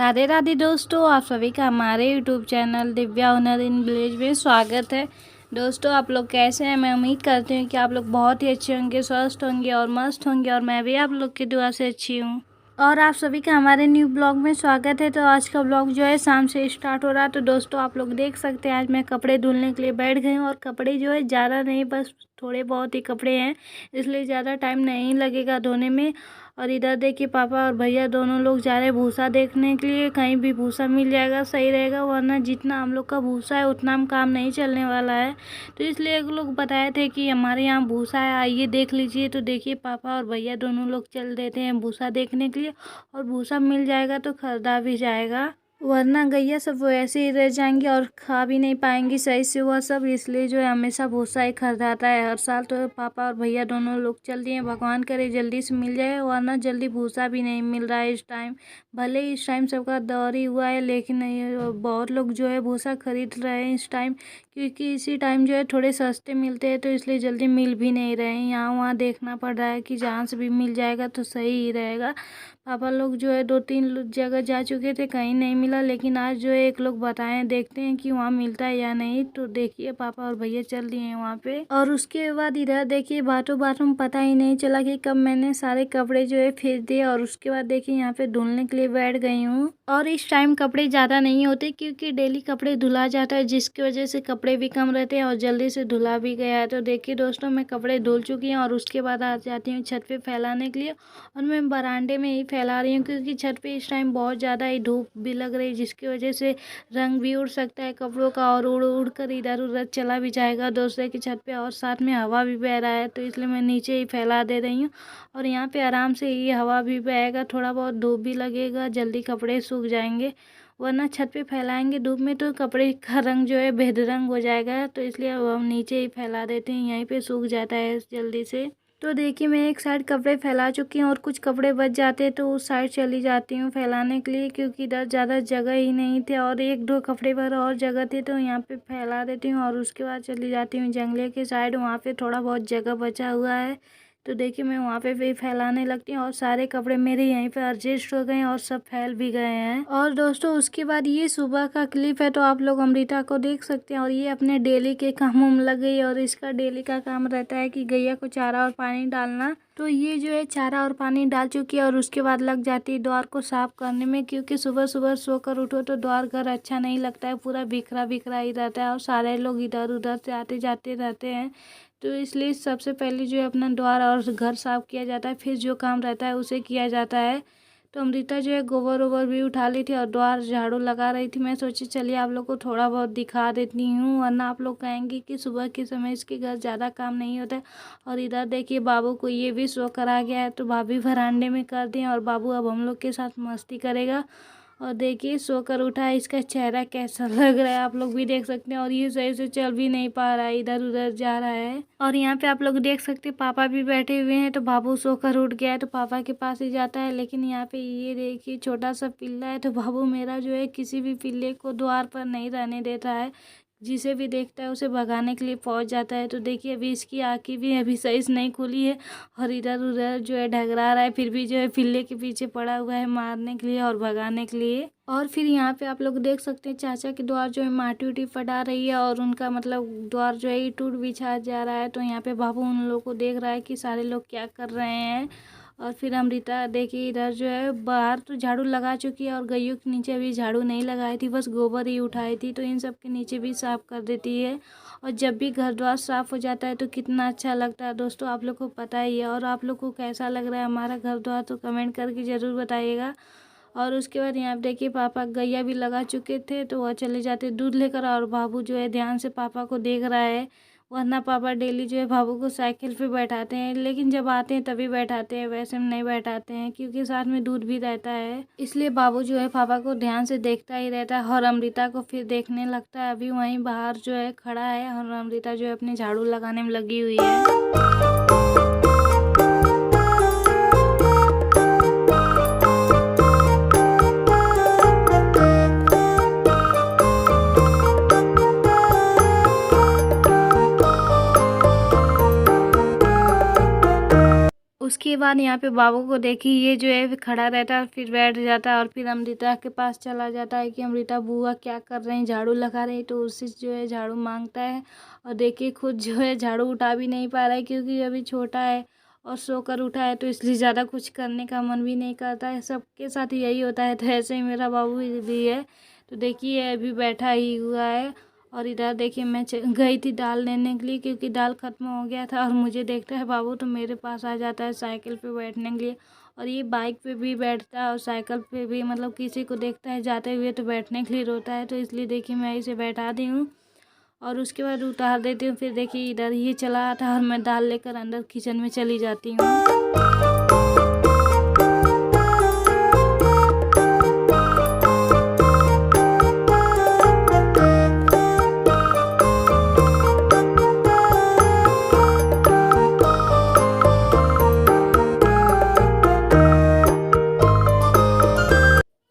राधे राधे दोस्तों, आप सभी का हमारे यूट्यूब चैनल दिव्या हुनर इन विलेज में स्वागत है। दोस्तों, आप लोग कैसे हैं? मैं उम्मीद करती हूँ कि आप लोग बहुत ही अच्छे होंगे, स्वस्थ होंगे और मस्त होंगे, और मैं भी आप लोग की दुआ से अच्छी हूँ। और आप सभी का हमारे न्यू ब्लॉग में स्वागत है। तो आज का ब्लॉग जो है शाम से स्टार्ट हो रहा है। तो दोस्तों, आप लोग देख सकते हैं आज मैं कपड़े धुलने के लिए बैठ गई हूँ, और कपड़े जो है ज़्यादा नहीं, बस थोड़े बहुत ही कपड़े हैं, इसलिए ज़्यादा टाइम नहीं लगेगा धोने में। और इधर देखिए पापा और भैया दोनों लोग जा रहे हैं भूसा देखने के लिए। कहीं भी भूसा मिल जाएगा सही रहेगा, वरना जितना हम लोग का भूसा है उतना हम काम नहीं चलने वाला है। तो इसलिए एक लोग बताए थे कि हमारे यहाँ भूसा है, आइए देख लीजिए। तो देखिए पापा और भैया दोनों लोग चल देते हैं भूसा देखने के लिए, और भूसा मिल जाएगा तो खरीदा भी जाएगा, वरना गैया सब वैसे ही रह जाएंगी और खा भी नहीं पाएंगी सही से वह सब। इसलिए जो है हमेशा भूसा ही खरीदाता है हर साल। तो पापा और भैया दोनों लोग चल दिए, भगवान करे जल्दी से मिल जाए, वरना जल्दी भूसा भी नहीं मिल रहा है इस टाइम। भले ही इस टाइम सबका दौर ही हुआ है, लेकिन बहुत लोग जो है भूसा खरीद रहे हैं इस टाइम, क्योंकि इसी टाइम जो है थोड़े सस्ते मिलते हैं, तो इसलिए जल्दी मिल भी नहीं रहे हैं। यहाँ वहाँ देखना पड़ रहा है कि जहाँ से भी मिल जाएगा तो सही ही रहेगा। पापा लोग जो है 2-3 जगह जा चुके थे, कहीं नहीं मिला, लेकिन आज जो है एक लोग बताएं, देखते हैं कि वहाँ मिलता है या नहीं। तो देखिए पापा और भैया चल दिए हैं वहाँ पे। और उसके बाद इधर देखिए बातों में पता ही नहीं चला कि कब मैंने सारे कपड़े जो है फेंक दिए। और उसके बाद देखिए यहाँ पे धुलने के लिए बैठ गई हूँ। और इस टाइम कपड़े ज़्यादा नहीं होते, क्योंकि डेली कपड़े धुला जाता है, जिसकी वजह से कपड़े भी कम रहते हैं और जल्दी से धुला भी गया है। तो देखिए दोस्तों, मैं कपड़े धुल चुकी हूँ और उसके बाद आ जाती हूँ छत पे फैलाने के लिए। और मैं बरामदे में ही फैला रही हूँ, क्योंकि छत पे इस टाइम बहुत ज़्यादा ही धूप भी लग रही है, जिसकी वजह से रंग भी उड़ सकता है कपड़ों का, और उड़ उड़ कर इधर उधर चला भी जाएगा दूसरे की छत पे, और साथ में हवा भी बह रहा है। तो इसलिए मैं नीचे ही फैला दे रही हूँ, और यहाँ पे आराम से ही हवा भी बहेगा, थोड़ा बहुत धूप भी लगेगा, जल्दी कपड़े सूख जाएंगे। वरना छत पे फैलाएंगे धूप में तो कपड़े का रंग जो है बेरंग हो जाएगा। तो इसलिए अब हम नीचे ही फैला देते हैं, यहीं पे सूख जाता है जल्दी से। तो देखिए मैं एक साइड कपड़े फैला चुकी हूँ, और कुछ कपड़े बच जाते हैं तो उस साइड चली जाती हूँ फैलाने के लिए, क्योंकि इधर ज़्यादा जगह ही नहीं थे, और 1-2 कपड़े पर और जगह थे, तो यहाँ पे फैला देती हूँ। और उसके बाद चली जाती हूँ जंगले के साइड, वहाँ पे थोड़ा बहुत जगह बचा हुआ है। तो देखिए मैं वहाँ पे भी फैलाने लगती हूँ, और सारे कपड़े मेरे यहीं पे एडजस्ट हो गए हैं और सब फैल भी गए हैं। और दोस्तों उसके बाद ये सुबह का क्लिप है, तो आप लोग अमृता को देख सकते हैं, और ये अपने डेली के कामों में लग गई। और इसका डेली का काम रहता है कि गैया को चारा और पानी डालना। तो ये जो है चारा और पानी डाल चुकी है, और उसके बाद लग जाती है द्वार को साफ करने में, क्योंकि सुबह सुबह सोकर उठो तो द्वार घर अच्छा नहीं लगता है, पूरा बिखरा बिखरा ही रहता है, और सारे लोग इधर उधर से आते जाते रहते हैं। तो इसलिए सबसे पहले जो है अपना द्वार और घर साफ किया जाता है, फिर जो काम रहता है उसे किया जाता है। तो अमृता जो है गोबर वोबर भी उठा ली थी और द्वार झाड़ू लगा रही थी। मैं सोची चलिए आप लोग को थोड़ा बहुत दिखा देती हूँ, वरना आप लोग कहेंगे कि सुबह के समय इसके घर ज़्यादा काम नहीं होता है। और इधर देखिए बाबू को ये भी शो करा गया है, तो भाभी बरामदे में कर दी, और बाबू अब हम लोग के साथ मस्ती करेगा। और देखिए सोकर उठा है, इसका चेहरा कैसा लग रहा है आप लोग भी देख सकते हैं। और ये सही से चल भी नहीं पा रहा है, इधर उधर जा रहा है। और यहाँ पे आप लोग देख सकते हैं पापा भी बैठे हुए हैं, तो बाबू सोकर उठ गया है तो पापा के पास ही जाता है। लेकिन यहाँ पे ये देखिए छोटा सा पिल्ला है, तो बाबू मेरा जो है किसी भी पिल्ले को द्वार पर नहीं रहने देता है, जिसे भी देखता है उसे भगाने के लिए पहुंच जाता है। तो देखिए अभी इसकी आँखें भी अभी सही से नहीं खुली है, और इधर उधर जो है ढगरा रहा है, फिर भी जो है पिल्ले के पीछे पड़ा हुआ है मारने के लिए और भगाने के लिए। और फिर यहाँ पे आप लोग देख सकते हैं चाचा के द्वार जो है माटी उटी फटा रही है, और उनका मतलब द्वार जो है ईंट उट बिछा जा रहा है। तो यहाँ पे बाबू उन लोगों को देख रहा है कि सारे लोग क्या कर रहे हैं। और फिर अमृता देखिए इधर जो है बाहर तो झाड़ू लगा चुकी है, और गैयों के नीचे अभी झाड़ू नहीं लगाई थी, बस गोबर ही उठाई थी, तो इन सब के नीचे भी साफ कर देती है। और जब भी घर द्वार साफ हो जाता है तो कितना अच्छा लगता है दोस्तों, आप लोग को पता ही है। और आप लोग को कैसा लग रहा है हमारा घर द्वार तो कमेंट करके ज़रूर बताइएगा। और उसके बाद यहाँ पे देखिए पापा गैया भी लगा चुके थे, तो वह चले जाते दूध लेकर, और बाबू जो है ध्यान से पापा को देख रहा है। वरना पापा डेली जो है बाबू को साइकिल पे बैठाते हैं, लेकिन जब आते हैं तभी बैठाते हैं, वैसे में नहीं बैठाते हैं, क्योंकि साथ में दूध भी रहता है। इसलिए बाबू जो है पापा को ध्यान से देखता ही रहता है, और अमृता को फिर देखने लगता है। अभी वहीं बाहर जो है खड़ा है, और अमृता जो है अपने झाड़ू लगाने में लगी हुई है। उसके बाद यहाँ पे बाबू को देखी ये जो है खड़ा रहता है, फिर बैठ जाता है और फिर अमृता के पास चला जाता है कि अमृता बुआ क्या कर रहे हैं, झाड़ू लगा रहे हैं। तो उससे जो है झाड़ू मांगता है और देखिए खुद जो है झाड़ू उठा भी नहीं पा रहा है क्योंकि अभी छोटा है और सोकर उठा है, तो इसलिए ज़्यादा कुछ करने का मन भी नहीं करता है। सबके साथ यही होता है, तो ऐसे ही मेरा बाबू भी है। तो देखिए अभी बैठा ही हुआ है। और इधर देखिए मैं गई थी दाल लेने के लिए क्योंकि दाल ख़त्म हो गया था, और मुझे देखता है बाबू तो मेरे पास आ जाता है साइकिल पे बैठने के लिए। और ये बाइक पे भी बैठता है और साइकिल पे भी, मतलब किसी को देखता है जाते हुए तो बैठने के लिए रोता है। तो इसलिए देखिए मैं इसे बैठा दी हूँ और उसके बाद उतार देती हूँ। फिर देखिए इधर ये चला आता है और मैं दाल लेकर अंदर किचन में चली जाती हूँ।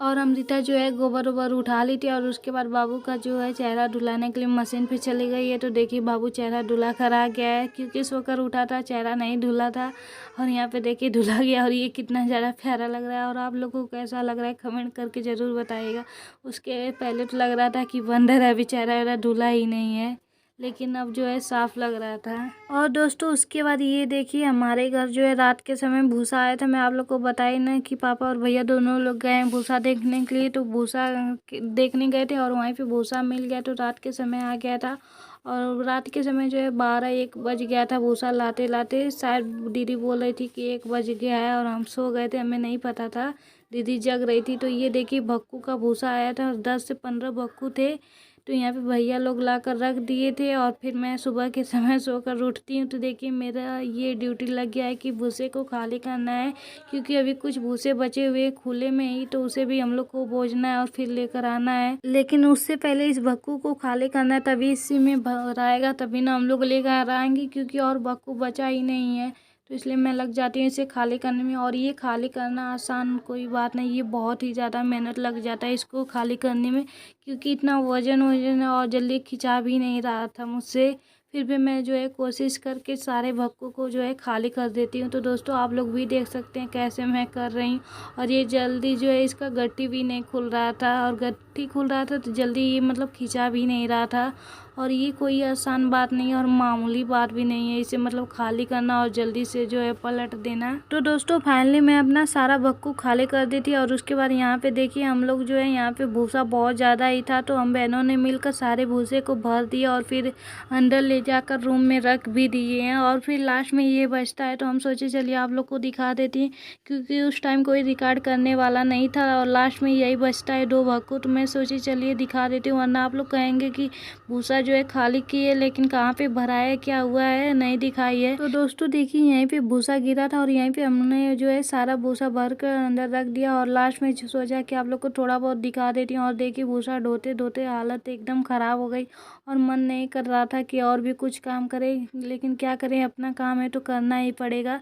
और अमृता जो है गोबर वोबर उठा ली थी और उसके बाद बाबू का जो है चेहरा धुलाने के लिए मशीन पे चली गई है। तो देखिए बाबू चेहरा धुला कर आ गया है क्योंकि सोकर उठा था, चेहरा नहीं धुला था और यहाँ पे देखिए धुला गया। और ये कितना ज़्यादा प्यारा लग रहा है और आप लोगों को कैसा लग रहा है कमेंट करके ज़रूर बताइएगा। उसके पहले तो लग रहा था कि बंदर है, अभी चेहरा धुला ही नहीं है, लेकिन अब जो है साफ लग रहा था। और दोस्तों उसके बाद ये देखिए हमारे घर जो है रात के समय भूसा आया था। मैं आप लोग को बताई ना कि पापा और भैया दोनों लोग गए हैं भूसा देखने के लिए, तो भूसा देखने गए थे और वहीं पे भूसा मिल गया, तो रात के समय आ गया था। और रात के समय जो है 12-1 बज गया था भूसा लाते लाते। शायद दीदी बोल रही थी कि 1 बज गया है और हम सो गए थे, हमें नहीं पता था, दीदी जग रही थी। तो ये देखिए भक्कू का भूसा आया था, 10 से 15 भक्कू थे। तो यहाँ पे भैया लोग ला कर रख दिए थे और फिर मैं सुबह के समय सोकर उठती हूँ तो देखिए मेरा ये ड्यूटी लग गया है कि भूसे को खाली करना है, क्योंकि अभी कुछ भूसे बचे हुए खुले में ही, तो उसे भी हम लोग को बोझना है और फिर लेकर आना है। लेकिन उससे पहले इस भक्कू को खाली करना है, तभी इसी में भराएगा, तभी ना हम लोग लेकर आएंगे, क्योंकि और भक्कू बचा ही नहीं है। तो इसलिए मैं लग जाती हूँ इसे खाली करने में। और ये खाली करना आसान कोई बात नहीं, ये बहुत ही ज़्यादा मेहनत लग जाता है इसको खाली करने में, क्योंकि इतना वजन है और जल्दी खिंचा भी नहीं रहा था मुझसे। फिर भी मैं जो है कोशिश करके सारे भक्कों को जो है खाली कर देती हूँ। तो दोस्तों आप लोग भी देख सकते हैं कैसे मैं कर रही हूँ। और ये जल्दी जो है इसका गट्टी भी नहीं खुल रहा था, और गट्टी खुल रहा था तो जल्दी ये मतलब खिंचा भी नहीं रहा था। और ये कोई आसान बात नहीं है और मामूली बात भी नहीं है इसे मतलब खाली करना और जल्दी से जो है पलट देना। तो दोस्तों फाइनली मैं अपना सारा भक्कू खाली कर दी थी। और उसके बाद यहाँ पे देखिए हम लोग जो है यहाँ पे भूसा बहुत ज़्यादा ही था, तो हम बहनों ने मिलकर सारे भूसे को भर दिया और फिर अंदर ले जाकर रूम में रख भी दिए हैं। और फिर लास्ट में ये बचता है तो हम सोचे चलिए आप लोग को दिखा देती हैं, क्योंकि उस टाइम कोई रिकॉर्ड करने वाला नहीं था और लास्ट में यही बचता है 2 भक्कू, तो मैं सोची चलिए दिखा देती हूँ, वरना आप लोग कहेंगे कि भूसा जो है खाली की है लेकिन कहाँ पे भरा है, क्या हुआ है, नहीं दिखाई है। तो दोस्तों देखिए यहीं पे भूसा गिरा था और यहीं पे हमने जो है सारा भूसा भर कर अंदर रख दिया। और लास्ट में सोचा कि आप लोग को थोड़ा बहुत दिखा देती हूँ। और देखिए भूसा ढोते ढोते हालत एकदम ख़राब हो गई और मन नहीं कर रहा था कि और भी कुछ काम करें, लेकिन क्या करें, अपना काम है तो करना ही पड़ेगा।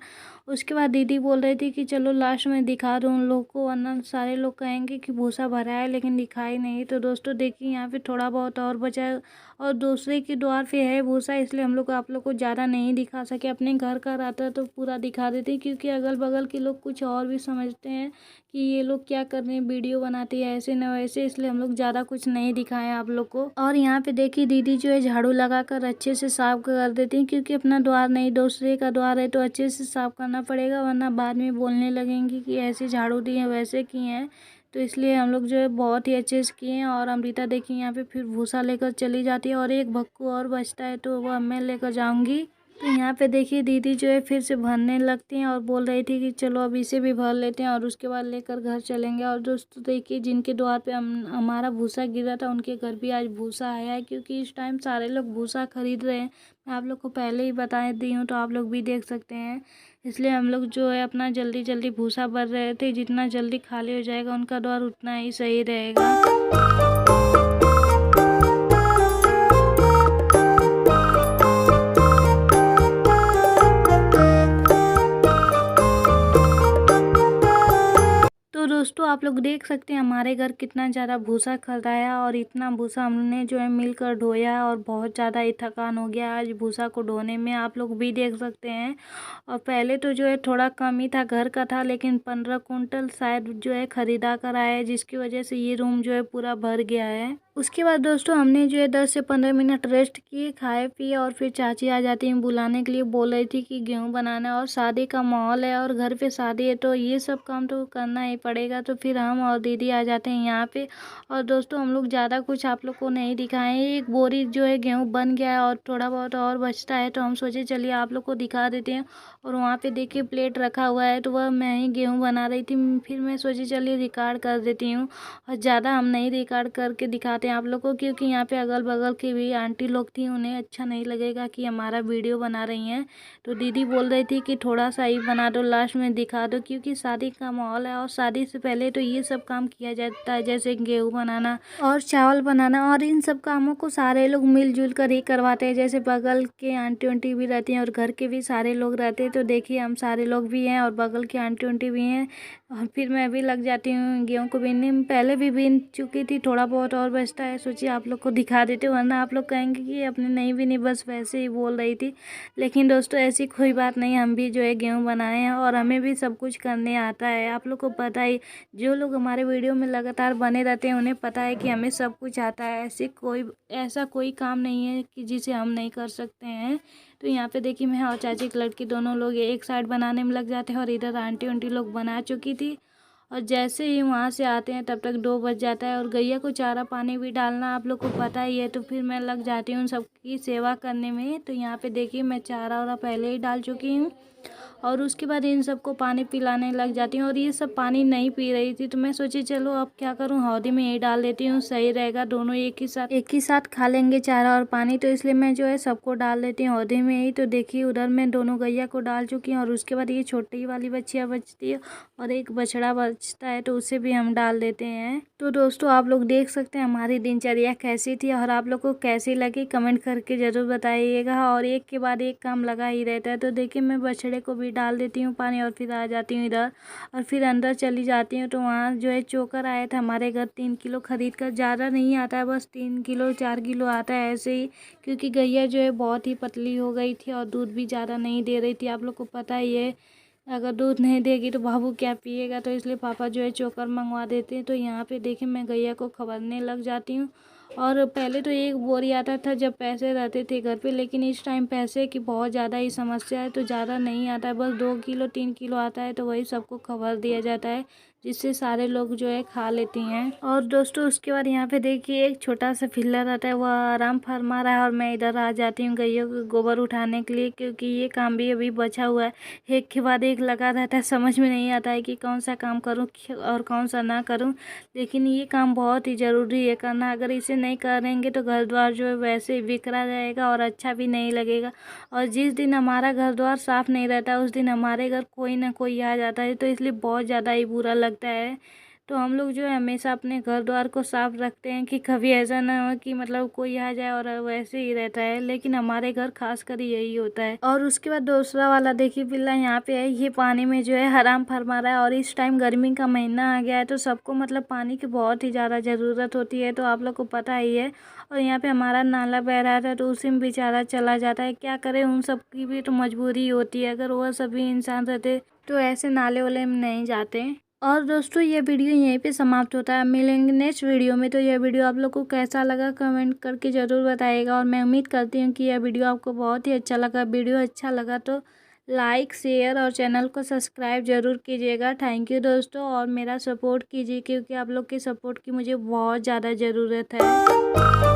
उसके बाद दीदी बोल रही थी कि चलो लास्ट में दिखा दो उन लोग को, वरना सारे लोग कहेंगे कि भूसा भरा है लेकिन दिखाई नहीं। तो दोस्तों देखिए यहाँ पे थोड़ा बहुत और बचा है और दूसरे की द्वार पे है भूसा, इसलिए हम लोग आप लोग को ज़्यादा नहीं दिखा सके। अपने घर का रहता तो पूरा दिखा देते, क्योंकि अगल बगल के लोग कुछ और भी समझते हैं कि ये लोग क्या कर रहे हैं, वीडियो बनाती है ऐसे न वैसे, इसलिए हम लोग ज़्यादा कुछ नहीं दिखाएं आप लोग को। और यहाँ पे देखिए दीदी जो है झाड़ू लगाकर अच्छे से साफ कर देती हैं, क्योंकि अपना द्वार नहीं दूसरे का द्वार है तो अच्छे से साफ करना पड़ेगा, वरना बाद में बोलने लगेंगी कि ऐसे झाड़ू दिए हैं वैसे किए हैं। तो इसलिए हम लोग जो है बहुत ही अच्छे से किए हैं। और अमृता देखिए यहाँ पे फिर भूसा लेकर चली जाती है और एक भक्कू और बचता है तो वह मैं लेकर जाऊंगी। तो यहाँ पे देखिए दीदी जो है फिर से भरने लगती हैं और बोल रही थी कि चलो अब इसे भी भर लेते हैं और उसके बाद लेकर घर चलेंगे। और दोस्तों देखिए जिनके द्वार पे हमारा भूसा गिरा था उनके घर भी आज भूसा आया है, क्योंकि इस टाइम सारे लोग भूसा खरीद रहे हैं। मैं आप लोग को पहले ही बता दी हूँ तो आप लोग भी देख सकते हैं। इसलिए हम लोग जो है अपना जल्दी जल्दी भूसा भर रहे थे, जितना जल्दी खाली हो जाएगा उनका द्वार उतना ही सही रहेगा। तो तो दोस्तों आप लोग देख सकते हैं हमारे घर कितना ज़्यादा भूसा खल रहा है और इतना भूसा हमने जो है मिलकर ढोया और बहुत ज़्यादा ही थकान हो गया आज भूसा को ढोने में। आप लोग भी देख सकते हैं। और पहले तो जो है थोड़ा कम ही था, घर का था, लेकिन 15 कुंटल शायद जो है खरीदा कर आया है, जिसकी वजह से ये रूम जो है पूरा भर गया है। उसके बाद दोस्तों हमने जो है 10 से 15 मिनट रेस्ट किए, खाए पिए और फिर चाची आ जाती हैं बुलाने के लिए। बोल रही थी कि गेहूँ बनाना है और शादी का माहौल है और घर पे शादी है तो ये सब काम तो करना ही पड़ेगा। तो फिर हम और दीदी आ जाते हैं यहाँ पे। और दोस्तों हम लोग ज़्यादा कुछ आप लोग को नहीं दिखाएं। एक बोरी जो है गेहूँ बन गया है और थोड़ा बहुत और बचता है, तो हम सोचे चलिए आप लोग को दिखा देते हैं। और वहाँ पे देखिए प्लेट रखा हुआ है, तो वह मैं ही गेहूँ बना रही थी। फिर मैं सोची चलिए रिकॉर्ड कर देती हूँ। और ज़्यादा हम नहीं रिकॉर्ड करके दिखाते हैं आप लोग को, क्योंकि यहाँ पे अगल बगल की भी आंटी लोग थी, उन्हें अच्छा नहीं लगेगा कि हमारा वीडियो बना रही हैं। तो दीदी बोल रही थी कि थोड़ा सा ही बना दो, लास्ट में दिखा दो, क्योंकि शादी का माहौल है और शादी से पहले तो ये सब काम किया जाता है, जैसे गेहूँ बनाना और चावल बनाना। और इन सब कामों को सारे लोग मिलजुल कर ही करवाते हैं, जैसे बगल के आंटी उंटी भी रहती हैं और घर के भी सारे लोग रहते हैं। तो देखिए हम सारे लोग भी हैं और बगल के आंटी उंटी भी हैं। और फिर मैं भी लग जाती हूँ गेहूँ को बीनने में। पहले भी बीन चुकी थी, थोड़ा बहुत और बचता है, सोचिए आप लोग को दिखा देते, वरना आप लोग कहेंगे कि अपने नहीं बीनी, बस वैसे ही बोल रही थी। लेकिन दोस्तों ऐसी कोई बात नहीं, हम भी जो है गेहूँ बनाए हैं और हमें भी सब कुछ करने आता है। आप लोग को पता ही, जो लोग हमारे वीडियो में लगातार बने रहते हैं उन्हें पता है कि हमें सब कुछ आता है। ऐसा कोई काम नहीं है कि जिसे हम नहीं कर सकते हैं। तो यहाँ पे देखिए मैं और चाची की लड़की दोनों लोग एक साइड बनाने में लग जाते हैं और इधर आंटी उंटी लोग बना चुकी थी। और जैसे ही वहाँ से आते हैं तब तक 2 बज जाता है और गैया को चारा पानी भी डालना आप लोग को पता ही है। तो फिर मैं लग जाती हूँ सबकी सेवा करने में। तो यहाँ पे देखिए मैं चारा वारा पहले ही डाल चुकी हूँ और उसके बाद इन सबको पानी पिलाने लग जाती हूँ। और ये सब पानी नहीं पी रही थी, तो मैं सोची चलो अब क्या करूँ, हौदी में ही डाल देती हूँ, सही रहेगा, दोनों एक ही साथ खा लेंगे चारा और पानी। तो इसलिए मैं जो है सबको डाल देती हूँ हौदी में ही। तो देखिए उधर मैं दोनों गैया को डाल चुकी हूँ और उसके बाद ये छोटी वाली बच्चियाँ बचती है और एक बछड़ा बचता है, तो उसे भी हम डाल देते हैं। तो दोस्तों आप लोग देख सकते हैं हमारी दिनचर्या कैसी थी और आप लोग को कैसी लगी कमेंट करके ज़रूर बताइएगा। और एक के बाद एक काम लगा ही रहता है। तो देखिए मैं बछड़े को भी डाल देती हूँ पानी और फिर आ जाती हूँ इधर और फिर अंदर चली जाती हूँ। तो वहाँ जो है चोकर आया था हमारे घर, 3 किलो खरीद कर, ज़्यादा नहीं आता है, बस 3 किलो 4 किलो आता है ऐसे ही, क्योंकि गैया जो है बहुत ही पतली हो गई थी और दूध भी ज़्यादा नहीं दे रही थी। आप लोग को पता ही है अगर दूध नहीं देगी तो बाबू क्या पिएगा, तो इसलिए पापा जो है चोकर मंगवा देते हैं। तो यहाँ पे देखिए मैं गैया को खबरने लग जाती हूँ। और पहले तो एक बोरी आता था जब पैसे रहते थे घर पे, लेकिन इस टाइम पैसे की बहुत ज़्यादा ही समस्या है, तो ज़्यादा नहीं आता है, बस 2 किलो 3 किलो आता है। तो वही सबको खबर दिया जाता है, जिससे सारे लोग जो है खा लेती हैं। और दोस्तों उसके बाद यहाँ पे देखिए एक छोटा सा फिल्ला रहता है, वह आराम फरमा रहा है और मैं इधर आ जाती हूँ गैया को गोबर उठाने के लिए, क्योंकि ये काम भी अभी बचा हुआ है। एक के बाद एक लगा रहता है, समझ में नहीं आता है कि कौन सा काम करूँ और कौन सा ना करूँ। लेकिन ये काम बहुत ही ज़रूरी है करना, अगर इसे नहीं करेंगे तो घर द्वार जो है वैसे ही बिखरा जाएगा और अच्छा भी नहीं लगेगा। और जिस दिन हमारा घर द्वार साफ़ नहीं रहता उस दिन हमारे घर कोई ना कोई आ जाता है, तो इसलिए बहुत ज़्यादा ही बुरा लगता है। तो हम लोग जो है हमेशा अपने घर द्वार को साफ रखते हैं कि कभी ऐसा ना हो कि मतलब कोई आ जाए और वैसे ही रहता है, लेकिन हमारे घर खास कर यही होता है। और उसके बाद दूसरा वाला देखिए पिल्ला यहाँ पे है, ये पानी में जो है आराम फरमा रहा है। और इस टाइम गर्मी का महीना आ गया है, तो सबको मतलब पानी की बहुत ही ज़्यादा ज़रूरत होती है, तो आप लोग को पता ही है। और यहाँ पे हमारा नाला बह रहा था तो उसी में बेचारा चला जाता है, क्या करे, उन सब की भी तो मजबूरी होती है, अगर वह सभी इंसान रहते तो ऐसे नाले वाले में नहीं जाते। और दोस्तों ये वीडियो यहीं पे समाप्त होता है, मिलेंगे नेक्स्ट वीडियो में। तो यह वीडियो आप लोग को कैसा लगा कमेंट करके ज़रूर बताइएगा और मैं उम्मीद करती हूँ कि यह वीडियो आपको बहुत ही अच्छा लगा। वीडियो अच्छा लगा तो लाइक शेयर और चैनल को सब्सक्राइब ज़रूर कीजिएगा। थैंक यू दोस्तों, और मेरा सपोर्ट कीजिए, क्योंकि आप लोग के सपोर्ट की मुझे बहुत ज़्यादा ज़रूरत है।